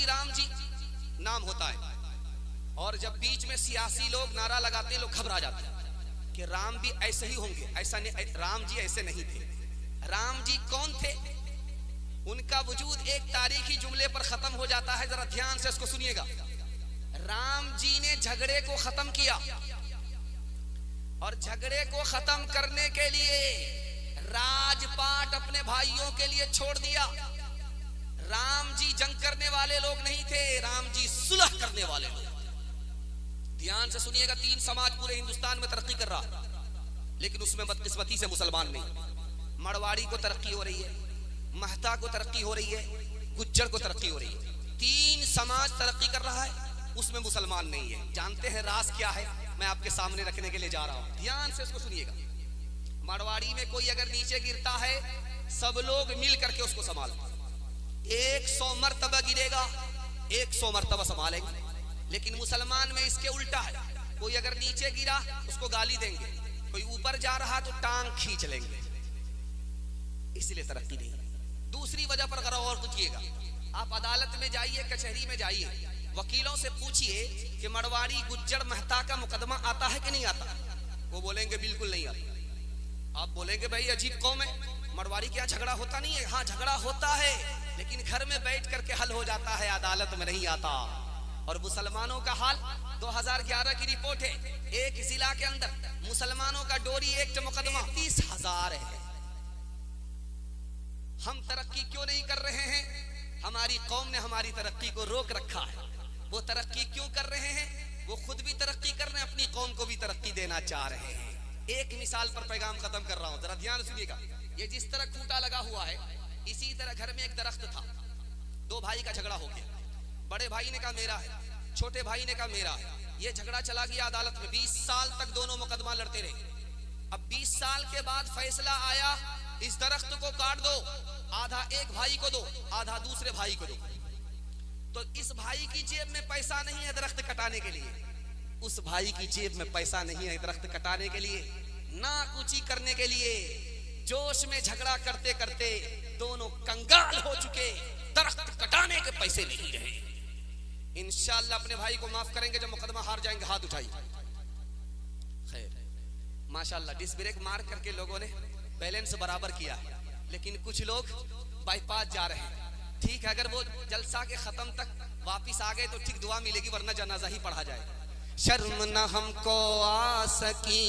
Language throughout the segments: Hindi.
राम जी नाम होता है, और जब बीच में सियासी लोग नारा लगाते हैं लोग घबरा जाते हैं कि राम भी ऐसे ही होंगे। ऐसा नहीं, राम जी ऐसे नहीं थे। राम जी कौन थे? उनका वजूद एक तारीखी जुमले पर खत्म हो जाता है, जरा ध्यान से इसको सुनिएगा। राम जी ने झगड़े को खत्म किया, और झगड़े को खत्म करने के लिए राजपाट अपने भाइयों के लिए छोड़ दिया। राम जी जंग करने वाले लोग नहीं थे, राम जी सुलह करने वाले लोग। ध्यान से सुनिएगा, 3 समाज पूरे हिंदुस्तान में तरक्की कर रहा, लेकिन उसमें बदकिस्मती से मुसलमान नहीं। मरवाड़ी को तरक्की हो रही है, महता को तरक्की हो रही है, गुज्जर को तरक्की हो रही है। 3 समाज तरक्की कर रहा है, उसमें मुसलमान नहीं है। जानते हैं राज क्या है? मैं आपके सामने रखने के लिए जा रहा हूं, ध्यान से इसको सुनिएगा। मरवाड़ी में कोई अगर नीचे गिरता है, सब लोग मिल करके उसको संभालते। 100 मर्तबा गिरेगा, 100 मर्तबा संभालेंगे। लेकिन मुसलमान में इसके उल्टा है, कोई अगर नीचे गिरा उसको गाली देंगे, कोई ऊपर जा रहा तो टांग खींच लेंगे, इसलिए तरक्की नहीं। दूसरी वजह पर अगर और पूछिएगा, आप अदालत में जाइए, कचहरी में जाइए, वकीलों से पूछिए कि मरवाड़ी गुज्जर महता का मुकदमा आता है कि नहीं आता, वो बोलेंगे बिल्कुल नहीं आता। आप बोलेंगे भाई अजीब कौम है, मरवाड़ी क्या झगड़ा होता नहीं है? हाँ झगड़ा होता है, लेकिन घर में बैठ करके हल हो जाता है, अदालत में नहीं आता। और मुसलमानों का हाल 2011 की रिपोर्ट है, एक जिला के अंदर मुसलमानों का डोरी एक्ट मुकदमा 30,000 है। हम तरक्की क्यों नहीं कर रहे हैं? हमारी कौम ने हमारी तरक्की को रोक रखा है। वो तरक्की क्यों कर रहे हैं? वो खुद भी तरक्की कर रहे हैं, अपनी कौम को भी तरक्की देना चाह रहे हैं। एक मिसाल पर पैगाम खत्म कर रहा हूं, जरा ध्यान सुनिएगा। ये जिस तरह खूंटा लगा हुआ है, इसी तरह घर में एक दरख्त था, 2 भाई का झगड़ा हो गया। बड़े भाई ने कहा मेरा है, छोटे भाई ने कहा मेरा है। ये झगड़ा चला गया अदालत में, 20 साल तक दोनों मुकदमा लड़ते रहे। अब 20 साल के बाद फैसला आया, इस दरख्त को काट दो, आधा एक भाई को दो, आधा दूसरे भाई को दो। तो इस भाई की जेब में पैसा नहीं है दरख्त कटाने के लिए, उस भाई की जेब में पैसा नहीं है दरख्त कटाने के लिए, नाकुची करने के लिए। जोश में झगड़ा करते करते दोनों कंगाल हो चुके, दरख्त कटाने के पैसे नहीं रहे। इंशाअल्लाह अपने भाई को माफ करेंगे, जब मुकदमा हार जाएंगे हाथ उठाइए। खैर माशाअल्लाह डिस्क ब्रेक मार करके लोगों ने बैलेंस बराबर किया, लेकिन कुछ लोग बाईपास जा रहे हैं। ठीक है, अगर वो जलसा के खत्म तक वापिस आ गए तो ठीक दुआ मिलेगी, वरना जनाजा ही पढ़ा जाए। शर्म न हमको आ सकी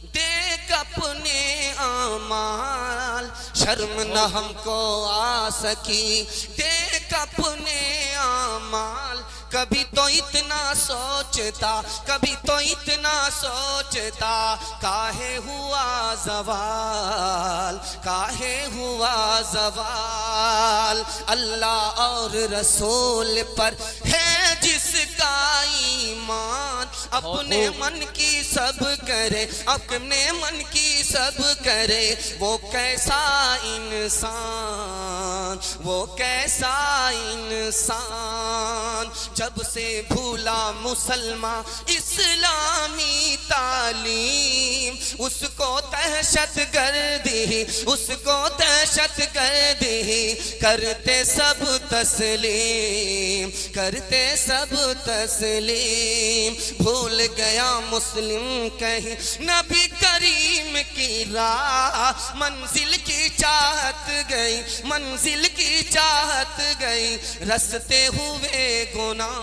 देख अपने आमाल, शर्म न हमको आ सकी देख अपने आमाल। कभी तो इतना सोचता, कभी तो इतना सोचता, काहे हुआ ज़वाल, काहे हुआ ज़वाल। अल्लाह और रसूल पर है जिसका ईमान, अपने मन की सब करे, अपने मन की सब करे, वो कैसा इंसान, वो कैसा इंसान। जब से भूला मुसलमान इस्लामी तालीम, उसको दहशत गर्दी, उसको दहशत गर्दी, करते सब तस्लीम, करते सब तस्लीम। भूल गया मुस्लिम कहीं नबी करीम की राह, मंजिल की चाहत गई, मंजिल की चाहत गई, रसते हुए गुनाह,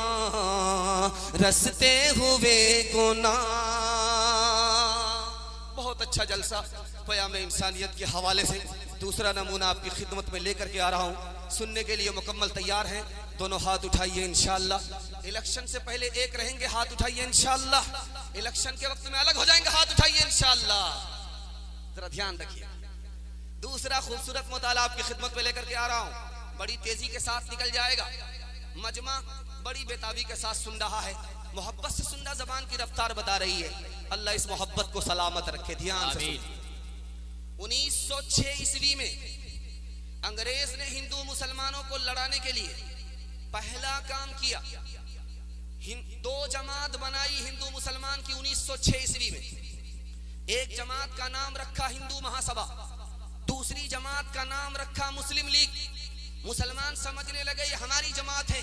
रसते हुए गुनाह। बहुत अच्छा जलसा क़याम इंसानियत के हवाले से दूसरा नमूना आपकी खिदमत में लेकर के आ रहा हूँ, सुनने के लिए मुकम्मल तैयार हैं? दोनों हाथ उठाइए इंशाअल्लाह। इलेक्शन से पहले एक रहेंगे, हाथ उठाइए इंशाअल्लाह। इलेक्शन के वक्त में अलग हो जाएंगे, हाथ उठाइए इंशाअल्लाह। जरा ध्यान रखिए। दूसरा खूबसूरत मुताला आपकी खिदमत में लेकर के आ रहा हूँ, बड़ी तेजी के साथ निकल जाएगा। मजमा बड़ी बेताबी के साथ सुन रहा है, मोहब्बत से सुनना जबान की रफ्तार बता रही है। अल्लाह इस मोहब्बत को सलामत रखे। ध्यान से 1906 ईस्वी में अंग्रेज ने हिंदू मुसलमानों को लड़ाने के लिए पहला काम किया, 2 जमात बनाई हिंदू मुसलमान की 1906 ईस्वी में। एक जमात का नाम रखा हिंदू महासभा, दूसरी जमात का नाम रखा मुस्लिम लीग। मुसलमान समझने लगे ये हमारी जमात है,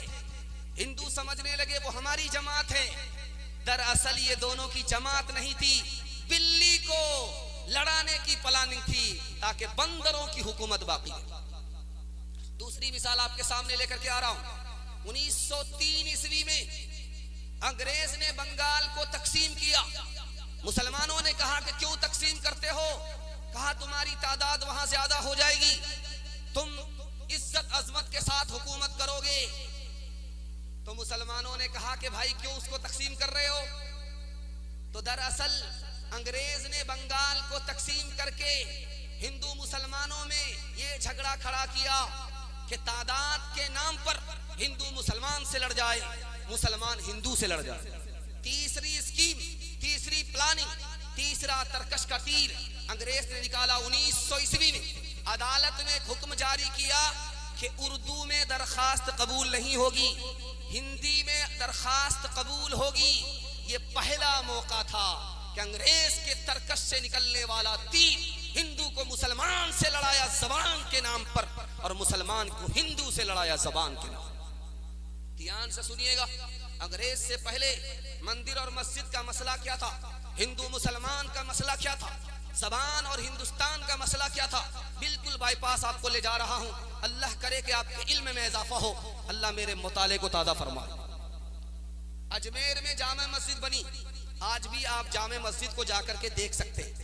समझने लगे वो हमारी जमात है। दरअसल ये दोनों की जमात नहीं थी, बिल्ली को लड़ाने की प्लानिंग थी ताकि बंदरों की हुकूमत बाकी है। दूसरी मिसाल आपके सामने लेकर के आ रहा हूं। 1903 ईस्वी में अंग्रेज ने बंगाल को तकसीम किया। मुसलमानों ने कहा कि क्यों तकसीम करते हो? कहा तुम्हारी तादाद वहां ज्यादा हो जाएगी, तुम इज्जत अजमत के साथ हुकूमत करोगे। तो मुसलमानों ने कहा कि भाई क्यों उसको तकसीम कर रहे हो? तो दरअसल अंग्रेज ने बंगाल को तकसीम करके हिंदू मुसलमानों में ये झगड़ा खड़ा किया कि तादाद के नाम पर हिंदू मुसलमान से लड़ जाए, मुसलमान हिंदू से लड़ जाए। तीसरी स्कीम, तीसरी प्लानिंग, तीसरा तरकश का तीर अंग्रेज ने निकाला। 1900 ईस्वी में अदालत ने एक हुक्म जारी किया कि उर्दू में दरखास्त कबूल नहीं होगी, हिंदी में दरखास्त कबूल होगी। ये पहला मौका था कि अंग्रेज के तरकश से निकलने वाला तीर हिंदू को मुसलमान से लड़ाया जबान के नाम पर, और मुसलमान को हिंदू से लड़ाया जबान के नाम। ध्यान से सुनिएगा, अंग्रेज से पहले मंदिर और मस्जिद का मसला क्या था, हिंदू मुसलमान का मसला क्या था, जबान और हिंदुस्तान का मसला क्या था, बिल्कुल बाईपास आपको ले जा रहा हूं। अल्लाह करे कि आपके इल्म में इजाफा हो, अल्लाह मेरे मुताले को ताज़ा फरमाए। अजमेर में जामा मस्जिद बनी, आज भी आप जामे मस्जिद को जाकर के देख सकते हैं,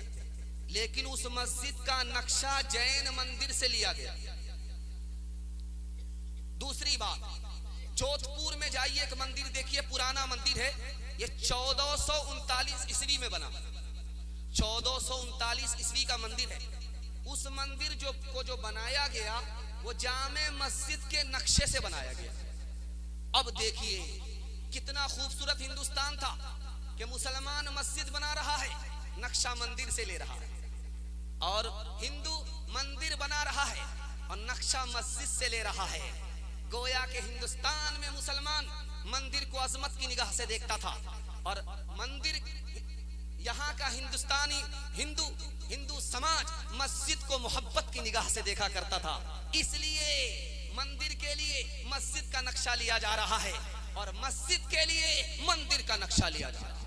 लेकिन उस मस्जिद का नक्शा जैन मंदिर से लिया गया। दूसरी बात, जोधपुर में जाइए, एक मंदिर देखिए, पुराना मंदिर है, ये 1439 ईस्वी में बना, 1439 ईस्वी का मंदिर है। उस मंदिर जो बनाया गया वो जामे मस्जिद के नक्शे से बनाया गया। अब देखिए कितना खूबसूरत हिंदुस्तान था कि मुसलमान मस्जिद बना रहा है, नक्शा मंदिर से ले रहा है, और हिंदू मंदिर बना रहा है और नक्शा मस्जिद से ले रहा है। गोया के हिंदुस्तान में मुसलमान मंदिर को अजमत की निगाह से देखता था, और मंदिर यहाँ का हिंदुस्तानी हिंदू समाज मस्जिद को मोहब्बत की निगाह से देखा करता था। इसलिए मंदिर के लिए मस्जिद का नक्शा लिया जा रहा है और मस्जिद के लिए मंदिर का नक्शा लिया जा रहा है।